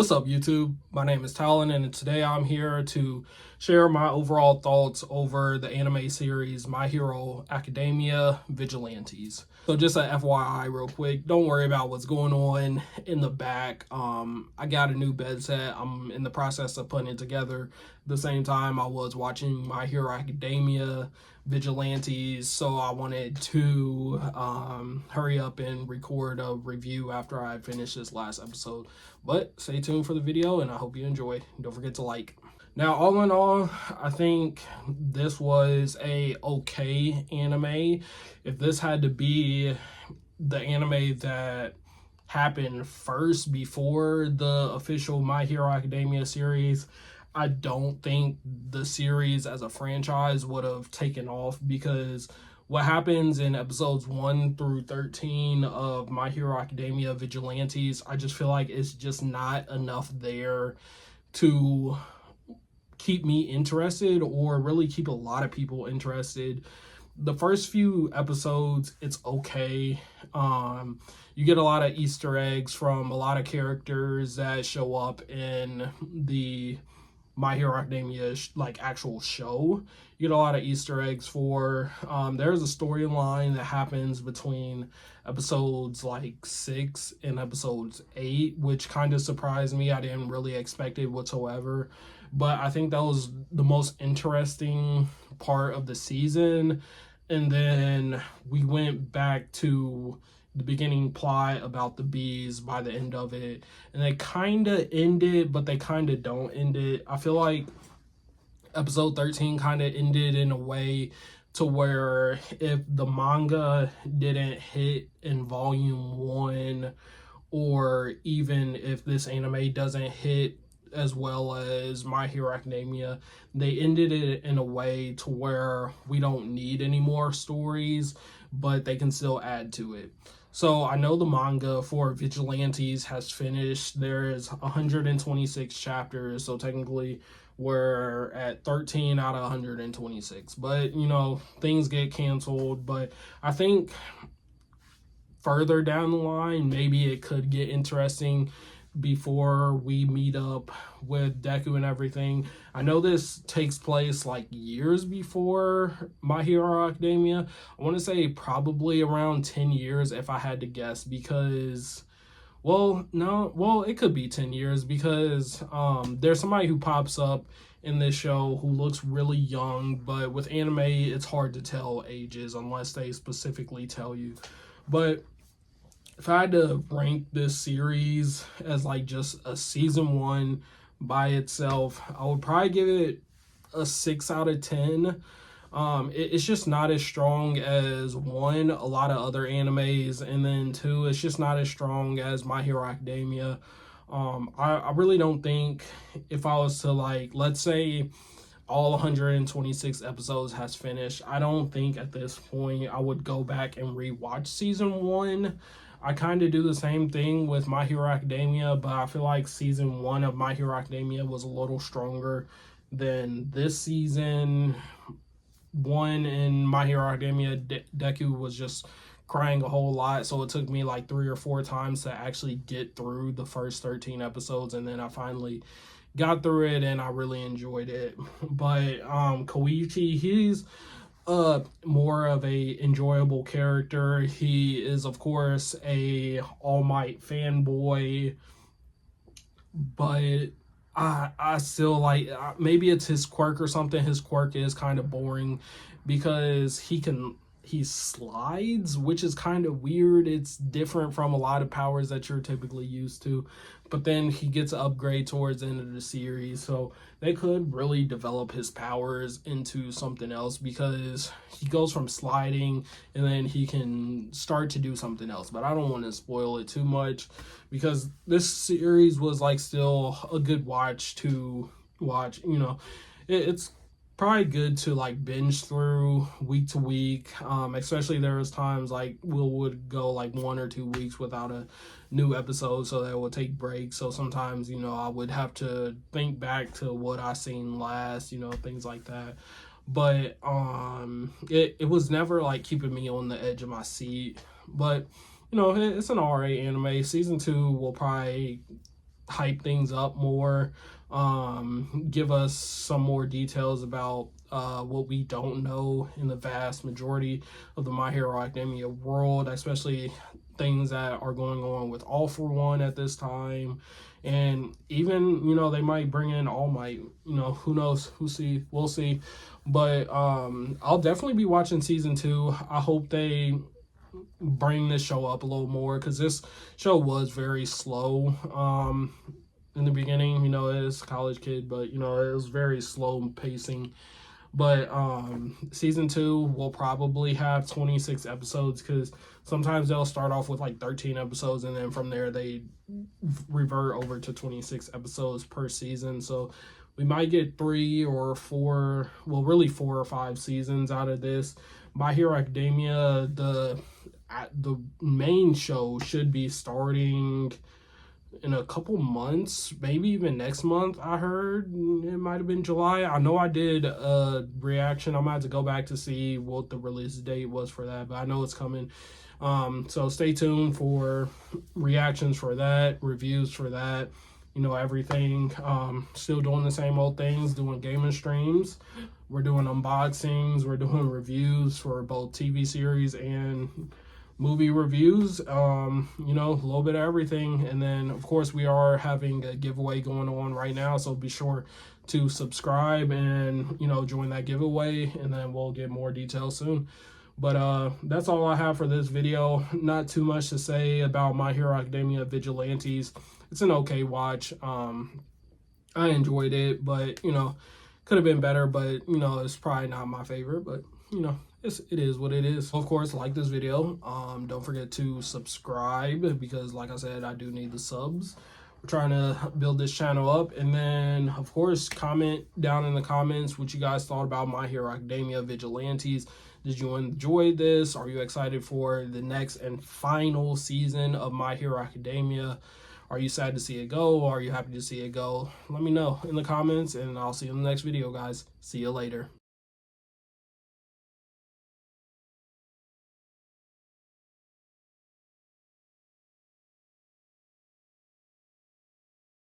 What's up, YouTube? My name is Talon, and today I'm here to share my overall thoughts over the anime series My Hero Academia Vigilantes. So just a FYI real quick, don't worry about what's going on in the back. I got a new bed set. I'm in the process of putting it together. At the same time, I was watching My Hero Academia Vigilantes, so I wanted to hurry up and record a review after I finish this last episode. But stay tuned for the video, and I hope you enjoy. Don't forget to like. Now, all in all, I think this was a okay anime. If this had to be the anime that happened first before the official My Hero Academia series, I don't think the series as a franchise would have taken off, because what happens in episodes 1 through 13 of My Hero Academia Vigilantes, I just feel like it's just not enough there to keep me interested or really keep a lot of people interested. The first few episodes, it's okay. You get a lot of Easter eggs from a lot of characters that show up in the My Hero Academia actual show. You get a lot of Easter eggs for there's a storyline that happens between episodes 6 and episodes 8, which kind of surprised me. I didn't really expect it whatsoever, but I think that was the most interesting part of the season. And then we went back to the beginning plot about the bees by the end of it, and they kind of end it, but they kind of don't end it. I feel like episode 13 kind of ended in a way to where if the manga didn't hit in volume 1, or even if this anime doesn't hit as well as My Hero Academia, they ended it in a way to where we don't need any more stories, but they can still add to it. So I know the manga for Vigilantes has finished. There is 126 chapters, so technically we're at 13 out of 126. But, things get canceled. But I think further down the line, maybe it could get interesting before we meet up with Deku and everything. I know this takes place years before My Hero Academia. I want to say probably around 10 years if I had to guess, because it could be 10 years, because there's somebody who pops up in this show who looks really young, but with anime it's hard to tell ages unless they specifically tell you. But if I had to rank this series as just a season 1 by itself, I would probably give it a 6 out of 10. It's just not as strong as, 1, a lot of other animes, and then 2, it's just not as strong as My Hero Academia. I really don't think, if I was to let's say all 126 episodes has finished, I don't think at this point I would go back and rewatch season 1. I kind of do the same thing with My Hero Academia, but I feel like season 1 of My Hero Academia was a little stronger than this season 1. In My Hero Academia, Deku was just crying a whole lot, so it took me 3 or 4 times to actually get through the first 13 episodes, and then I finally got through it and I really enjoyed it. But Koichi, he's more of a enjoyable character. He is, of course, a All Might fanboy, but I still maybe it's his quirk or something. His quirk is kind of boring because he slides, which is kind of weird. It's different from a lot of powers that you're typically used to, but then he gets an upgrade towards the end of the series, so they could really develop his powers into something else, because he goes from sliding and then he can start to do something else. But I don't want to spoil it too much, because this series was still a good watch to watch. It's probably good to binge through week to week, especially there was times Will would go 1 or 2 weeks without a new episode, so they would take breaks. So sometimes I would have to think back to what I seen last, things like that. But it was never keeping me on the edge of my seat. But it's an alright anime. Season 2 will probably hype things up more, give us some more details about what we don't know in the vast majority of the My Hero Academia world, especially things that are going on with All For One at this time. And even, you know, they might bring in All Might, you know, who knows, we'll see. But I'll definitely be watching season 2. I hope they bring this show up a little more, because this show was very slow in the beginning. You know, it is a college kid, but you know, it was very slow pacing. But season 2 will probably have 26 episodes, because sometimes they'll start off with like 13 episodes, and then from there they revert over to 26 episodes per season. So we might get 3 or 4, well, really 4 or 5 seasons out of this. My Hero Academia, the main show, should be starting in a couple months, maybe even next month. I heard it might have been July. I know I did a reaction. I'm gonna have to go back to see what the release date was for that, but I know it's coming. So stay tuned for reactions for that, reviews for that, you know, everything. Still doing the same old things, doing gaming streams. We're doing unboxings, we're doing reviews for both TV series and movie reviews, you know, a little bit of everything. And then of course we are having a giveaway going on right now, so be sure to subscribe and, you know, join that giveaway, and then we'll get more details soon. But that's all I have for this video. Not too much to say about My Hero Academia Vigilantes. It's an okay watch. I enjoyed it, but you know, could have been better. But you know, it's probably not my favorite, but you know, it is what it is. Of course, like this video. Don't forget to subscribe, because like I said, I do need the subs. We're trying to build this channel up. And then of course, comment down in the comments what you guys thought about My Hero Academia Vigilantes. Did you enjoy this? Are you excited for the next and final season of My Hero Academia? Are you sad to see it go? Are you happy to see it go? Let me know in the comments, and I'll see you in the next video, guys. See you later.